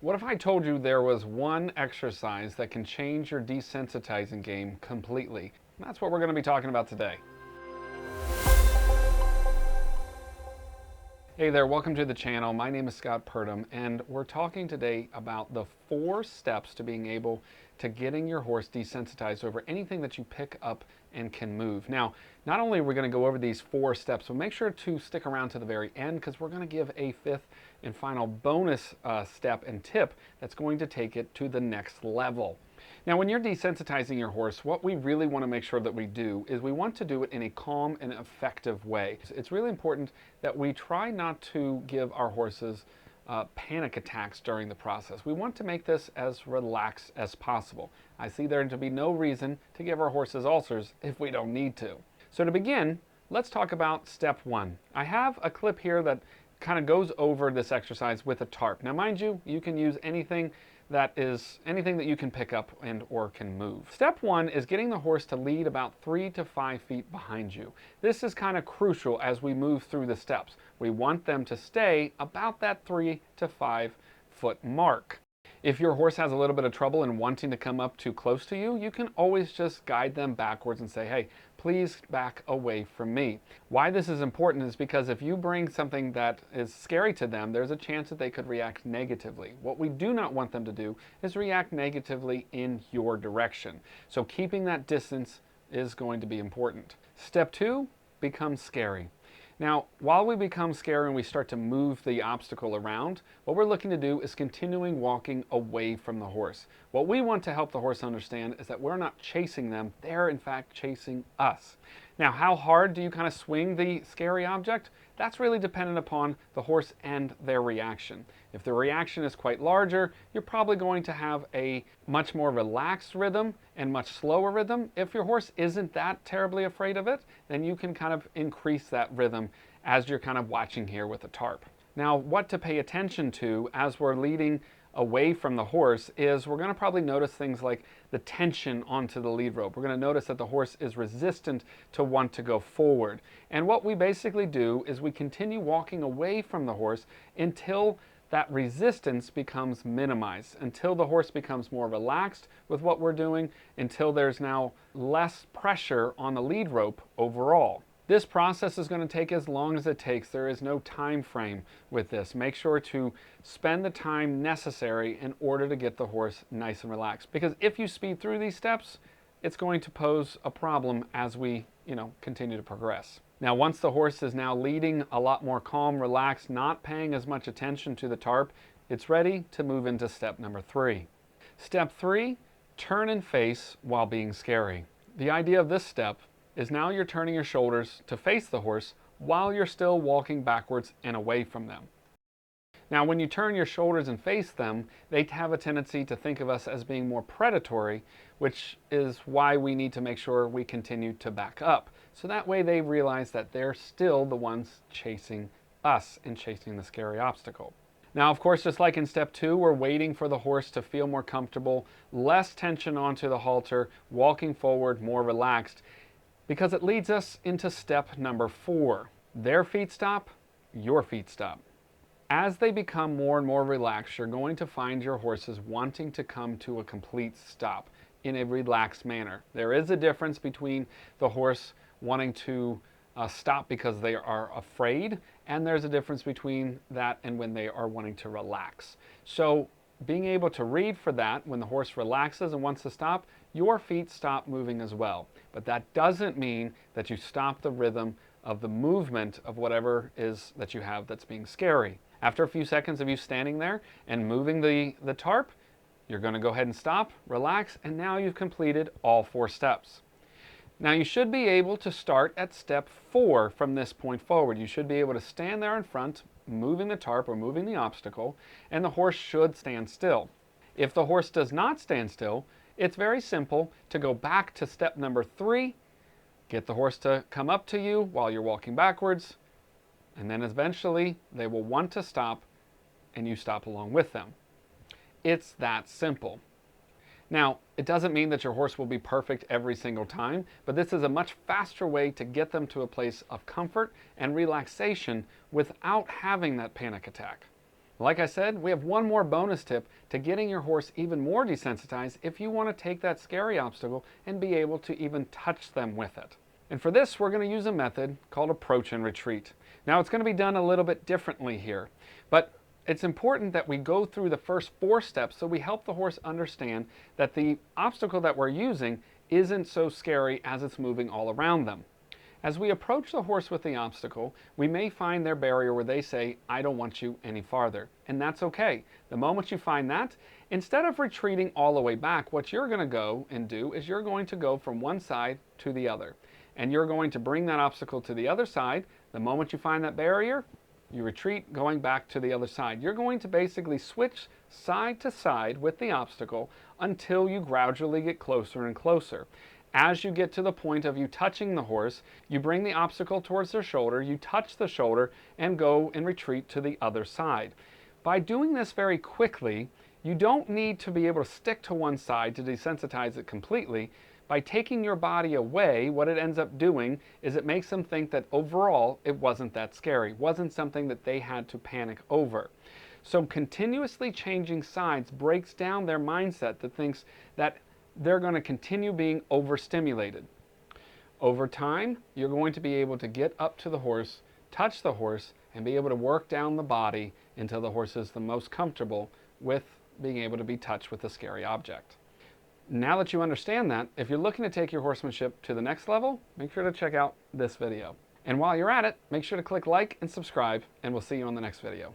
What if I told you there was one exercise that can change your desensitizing game completely? That's what we're going to be talking about today. Hey there, welcome to the channel. My name is Scott Purdom, and we're talking today about the 4 steps to being able to getting your horse desensitized over anything that you pick up and can move. Now, not only are we going to go over these 4 steps, but make sure to stick around to the very end because we're going to give a 5th and final bonus step and tip that's going to take it to the next level. Now, when you're desensitizing your horse, what we really want to make sure that we do is we want to do it in a calm and effective way. It's really important that we try not to give our horses panic attacks during the process. We want to make this as relaxed as possible. I see there to be no reason to give our horses ulcers if we don't need to. So to begin, let's talk about step 1. I have a clip here that kind of goes over this exercise with a tarp. Now, mind you, you can use anything that you can pick up and or can move. Step 1 is getting the horse to lead about 3 to 5 feet behind you. This is kind of crucial as we move through the steps. We want them to stay about that 3 to 5 foot mark. If your horse has a little bit of trouble in wanting to come up too close to you, you can always just guide them backwards and say, hey, please back away from me. Why this is important is because if you bring something that is scary to them, there's a chance that they could react negatively. What we do not want them to do is react negatively in your direction. So keeping that distance is going to be important. Step 2 becomes scary. Now, while we become scary and we start to move the obstacle around, what we're looking to do is continuing walking away from the horse. What we want to help the horse understand is that we're not chasing them, they're in fact chasing us. Now, how hard do you kind of swing the scary object? That's really dependent upon the horse and their reaction. If the reaction is quite larger, you're probably going to have a much more relaxed rhythm and much slower rhythm. If your horse isn't that terribly afraid of it, then you can kind of increase that rhythm as you're kind of watching here with a tarp. Now, what to pay attention to as we're leading away from the horse is we're going to probably notice things like the tension onto the lead rope. We're going to notice that the horse is resistant to want to go forward. And what we basically do is we continue walking away from the horse until that resistance becomes minimized, until the horse becomes more relaxed with what we're doing, until there's now less pressure on the lead rope overall. This process is going to take as long as it takes. There is no time frame with this. Make sure to spend the time necessary in order to get the horse nice and relaxed. Because if you speed through these steps, it's going to pose a problem as we, continue to progress. Now, once the horse is now leading a lot more calm, relaxed, not paying as much attention to the tarp, it's ready to move into step number 3. Step 3, turn and face while being scary. The idea of this step is now you're turning your shoulders to face the horse while you're still walking backwards and away from them. Now, when you turn your shoulders and face them, they have a tendency to think of us as being more predatory, which is why we need to make sure we continue to back up. So that way they realize that they're still the ones chasing us and chasing the scary obstacle. Now, of course, just like in step 2, we're waiting for the horse to feel more comfortable, less tension onto the halter, walking forward, more relaxed. Because it leads us into step number 4. Their feet stop, your feet stop. As they become more and more relaxed, you're going to find your horses wanting to come to a complete stop in a relaxed manner. There is a difference between the horse wanting to stop because they are afraid, and there's a difference between that and when they are wanting to relax. So being able to read for that, when the horse relaxes and wants to stop, your feet stop moving as well. But that doesn't mean that you stop the rhythm of the movement of whatever is that you have that's being scary. After a few seconds of you standing there and moving the tarp, you're going to go ahead and stop, relax, and now you've completed all 4 steps. Now, you should be able to start at step 4 from this point forward. You should be able to stand there in front, moving the tarp or moving the obstacle, and the horse should stand still. If the horse does not stand still, it's very simple to go back to step number 3, get the horse to come up to you while you're walking backwards, and then eventually they will want to stop and you stop along with them. It's that simple. Now, it doesn't mean that your horse will be perfect every single time, but this is a much faster way to get them to a place of comfort and relaxation without having that panic attack. Like I said, we have one more bonus tip to getting your horse even more desensitized if you want to take that scary obstacle and be able to even touch them with it. And for this, we're going to use a method called approach and retreat. Now, it's going to be done a little bit differently here, but it's important that we go through the first 4 steps so we help the horse understand that the obstacle that we're using isn't so scary as it's moving all around them. As we approach the horse with the obstacle, we may find their barrier where they say, I don't want you any farther. And that's okay. The moment you find that, instead of retreating all the way back, what you're going to go and do is you're going to go from one side to the other. And you're going to bring that obstacle to the other side. The moment you find that barrier, you retreat, going back to the other side. You're going to basically switch side to side with the obstacle until you gradually get closer and closer. As you get to the point of you touching the horse, you bring the obstacle towards their shoulder, you touch the shoulder, and go and retreat to the other side. By doing this very quickly, you don't need to be able to stick to one side to desensitize it completely. By taking your body away, what it ends up doing is it makes them think that overall it wasn't that scary, wasn't something that they had to panic over. So continuously changing sides breaks down their mindset that thinks that they're going to continue being overstimulated. Over time, you're going to be able to get up to the horse, touch the horse, and be able to work down the body until the horse is the most comfortable with being able to be touched with a scary object. Now that you understand that, if you're looking to take your horsemanship to the next level, make sure to check out this video. And while you're at it, make sure to click like and subscribe, and we'll see you on the next video.